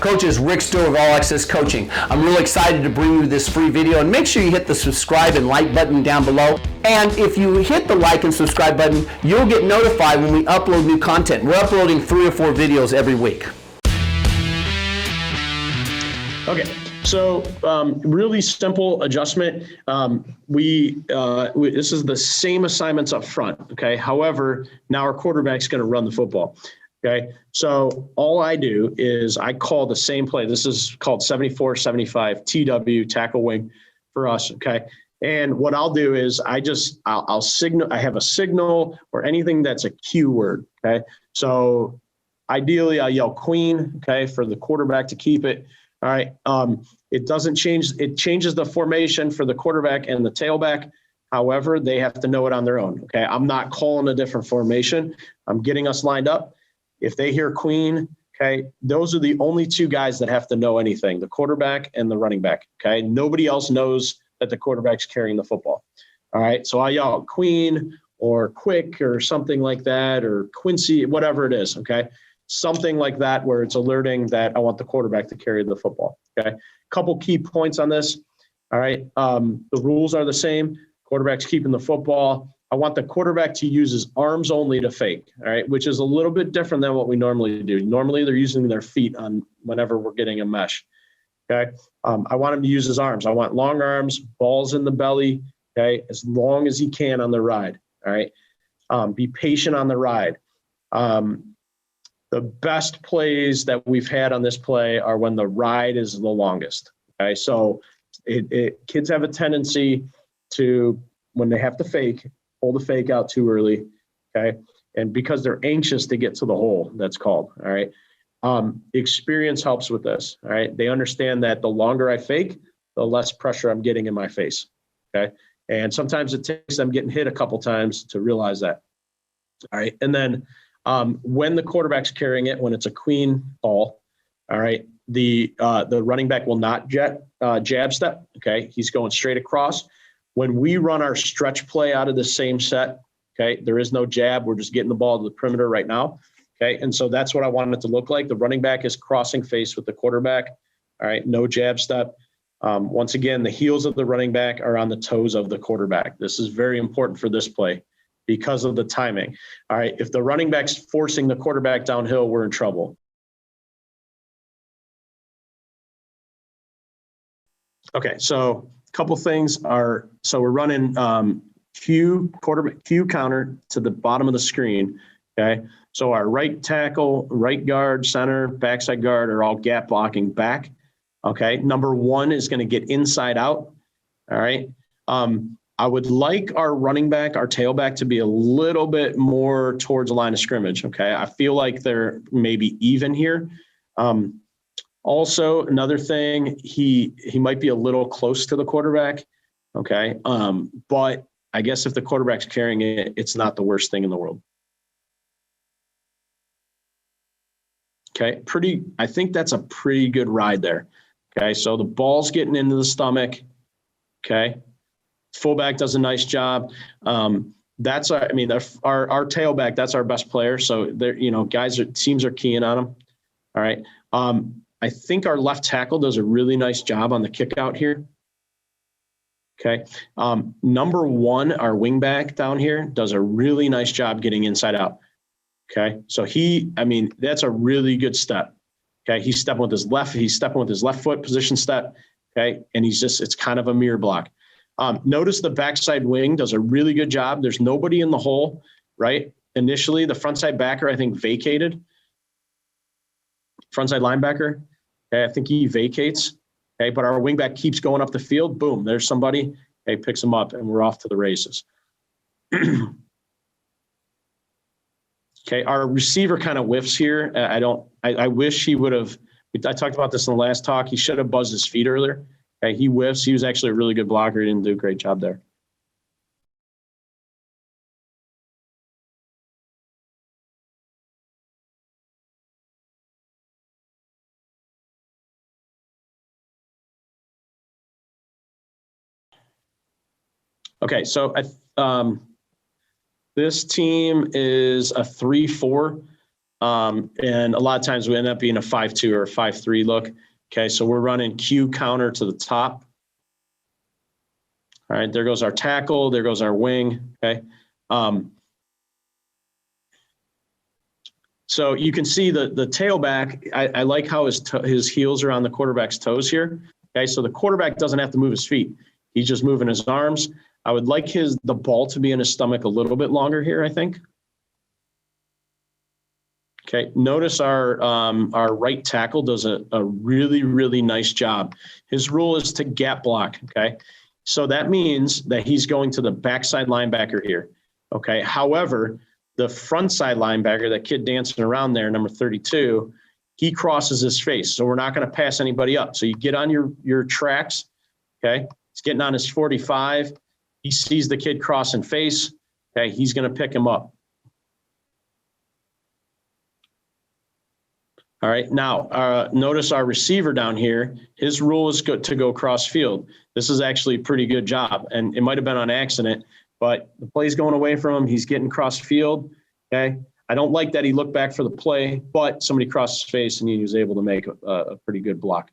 Coaches, Rick Stewart of All Access Coaching. I'm really excited to bring you this free video, and make sure you hit the subscribe and like button down below. And if you hit the like and subscribe button, you'll get notified when we upload new content. We're uploading 3 or 4 videos every week. Okay, so really simple adjustment. This is the same assignments up front, okay? However, now our quarterback's gonna run the football, okay? So all I do is I call the same play. This is called 74-75 TW, tackle wing for us, okay? And what I'll do is I'll signal, I have a signal or anything that's a cue word, okay? So ideally I yell queen, okay, for the quarterback to keep it. All right. It doesn't change. It changes the formation for the quarterback and the tailback. However, they have to know it on their own. Okay. I'm not calling a different formation. I'm getting us lined up. If they hear queen, okay, those are the only 2 guys that have to know anything, the quarterback and the running back. Okay. Nobody else knows that the quarterback's carrying the football. All right. So I yell queen or quick or something like that, or Quincy, whatever it is. Okay. Something like that where it's alerting that I want the quarterback to carry the football, okay? Couple key points on this, all right? The rules are the same. Quarterback's keeping the football. I want the quarterback to use his arms only to fake, all right? Which is a little bit different than what we normally do. Normally, they're using their feet on whenever we're getting a mesh, okay? I want him to use his arms. I want long arms, balls in the belly, okay? As long as he can on the ride, all right? Be patient on the ride. The best plays that we've had on this play are when the ride is the longest. Okay, so kids have a tendency to, when they have to fake, pull the fake out too early. Okay, and because they're anxious to get to the hole, that's called. All right, experience helps with this. All right, they understand that the longer I fake, the less pressure I'm getting in my face. Okay, and sometimes it takes them getting hit a couple times to realize that. All right, and then when the quarterback's carrying it, when it's a queen ball, all right, the running back will not jab step, okay? He's going straight across. When we run our stretch play out of the same set, okay, there is no jab. We're just getting the ball to the perimeter right now, okay? And so that's what I want it to look like. The running back is crossing face with the quarterback, all right, no jab step. Once again, the heels of the running back are on the toes of the quarterback. This is very important for this play because of the timing. All right, if the running back's forcing the quarterback downhill, we're in trouble. Okay, so a couple things are, so we're running Q counter to the bottom of the screen, okay? So our right tackle, right guard, center, backside guard are all gap blocking back, okay? Number 1 is gonna get inside out, all right? I would like our running back, our tailback, to be a little bit more towards the line of scrimmage, okay? I feel like they're maybe even here. Also, another thing, he might be a little close to the quarterback, okay? But I guess if the quarterback's carrying it, it's not the worst thing in the world. Okay, I think that's a pretty good ride there. Okay, so the ball's getting into the stomach, okay? Fullback does a nice job. That's our tailback. That's our best player. So there, teams are keying on him. All right. I think our left tackle does a really nice job on the kick out here. Okay. Number 1, our wingback down here does a really nice job getting inside out. Okay. So that's a really good step. Okay. He's stepping with his left foot position step. Okay. And it's kind of a mirror block. Notice the backside wing does a really good job. There's nobody in the hole, right? Initially, the frontside backer, I think, vacated. Frontside linebacker, okay, I think he vacates. Okay, but our wingback keeps going up the field. Boom, there's somebody. Okay, picks him up, and we're off to the races. Okay, our receiver kind of whiffs here. I wish he would have. I talked about this in the last talk. He should have buzzed his feet earlier. Okay, he whiffs. He was actually a really good blocker. He didn't do a great job there. Okay, so this team is a 3-4. And a lot of times we end up being a 5-2 or a 5-3 look. Okay, so we're running Q counter to the top. All right, there goes our tackle. There goes our wing. Okay. So you can see the tailback. I like how his heels are on the quarterback's toes here. Okay, so the quarterback doesn't have to move his feet. He's just moving his arms. I would like the ball to be in his stomach a little bit longer here, I think. Okay, notice our right tackle does a really, really nice job. His rule is to gap block, okay? So that means that he's going to the backside linebacker here, okay? However, the front side linebacker, that kid dancing around there, number 32, he crosses his face. So we're not going to pass anybody up. So you get on your tracks, okay? He's getting on his 45. He sees the kid crossing face, okay? He's going to pick him up. All right, now notice our receiver down here. His rule is to go cross field. This is actually a pretty good job, and it might have been on accident, but the play's going away from him. He's getting cross field, okay? I don't like that he looked back for the play, but somebody crossed his face, and he was able to make a pretty good block.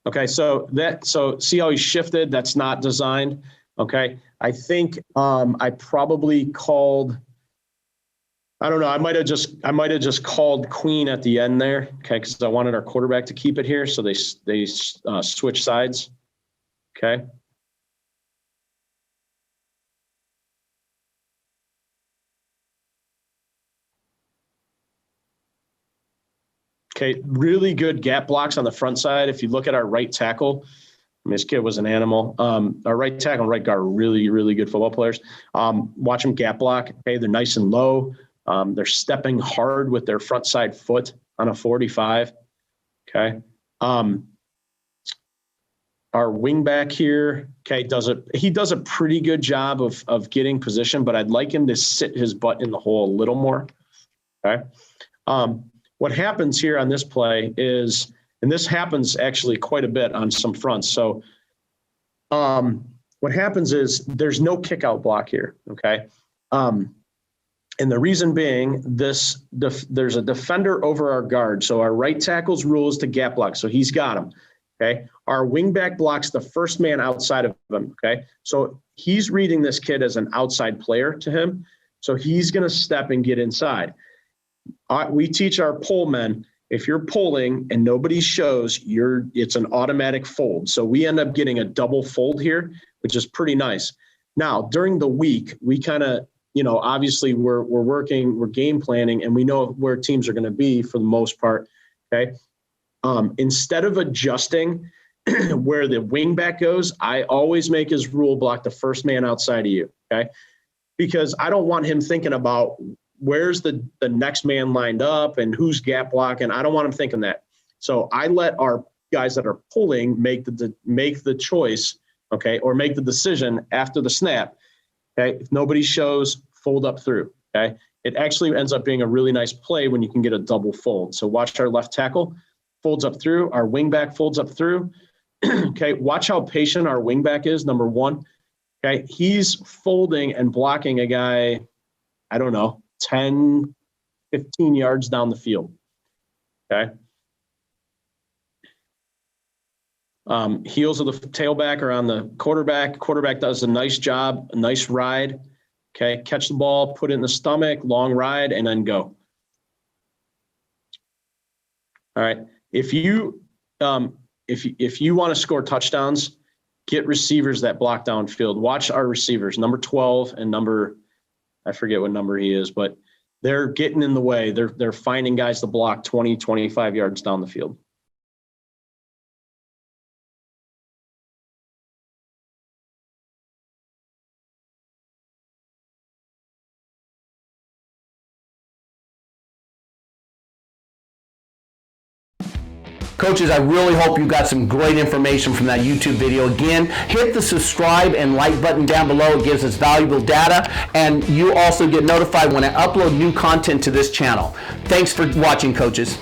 Okay, so see how he shifted? That's not designed. Okay, I think I probably called. I don't know. I might have just called queen at the end there. Okay, because I wanted our quarterback to keep it here, so they switch sides. Okay. Okay, really good gap blocks on the front side. If you look at our right tackle, I mean, this kid was an animal. Our right tackle and right guard are really, really good football players. Watch them gap block. Okay, they're nice and low. They're stepping hard with their front side foot on a 45. Okay. Our wing back here, okay, he does a pretty good job of getting position, but I'd like him to sit his butt in the hole a little more. Okay. What happens here on this play is, and this happens actually quite a bit on some fronts. So what happens is there's no kick out block here, okay? And the reason being there's a defender over our guard. So our right tackle's rule is to gap block. So he's got him, okay? Our wingback blocks the first man outside of him, okay? So he's reading this kid as an outside player to him. So he's going to step and get inside. We teach our pull men, if you're pulling and nobody shows, it's an automatic fold. So we end up getting a double fold here, which is pretty nice. Now, during the week, we kind of, obviously we're game planning, and we know where teams are going to be for the most part, okay? Instead of adjusting where the wingback goes, I always make his rule block the first man outside of you, okay? Because I don't want him thinking about where's the next man lined up and who's gap blocking. I don't want him thinking that. So I let our guys that are pulling make the choice, okay, or make the decision after the snap, okay? If nobody shows, fold up through, okay? It actually ends up being a really nice play when you can get a double fold. So watch our left tackle folds up through, our wingback folds up through. Okay, watch how patient our wingback is, number one. Okay, he's folding and blocking a guy, I don't know, 10, 15 yards down the field, okay? Heels of the tailback are on the quarterback. Quarterback does a nice job, a nice ride, okay? Catch the ball, put it in the stomach, long ride, and then go. All right, if you want to score touchdowns, get receivers that block downfield. Watch our receivers, number 12 and I forget what number he is, but they're getting in the way. They're finding guys to block 20, 25 yards down the field. Coaches, I really hope you got some great information from that YouTube video. Again, hit the subscribe and like button down below. It gives us valuable data, and you also get notified when I upload new content to this channel. Thanks for watching, coaches.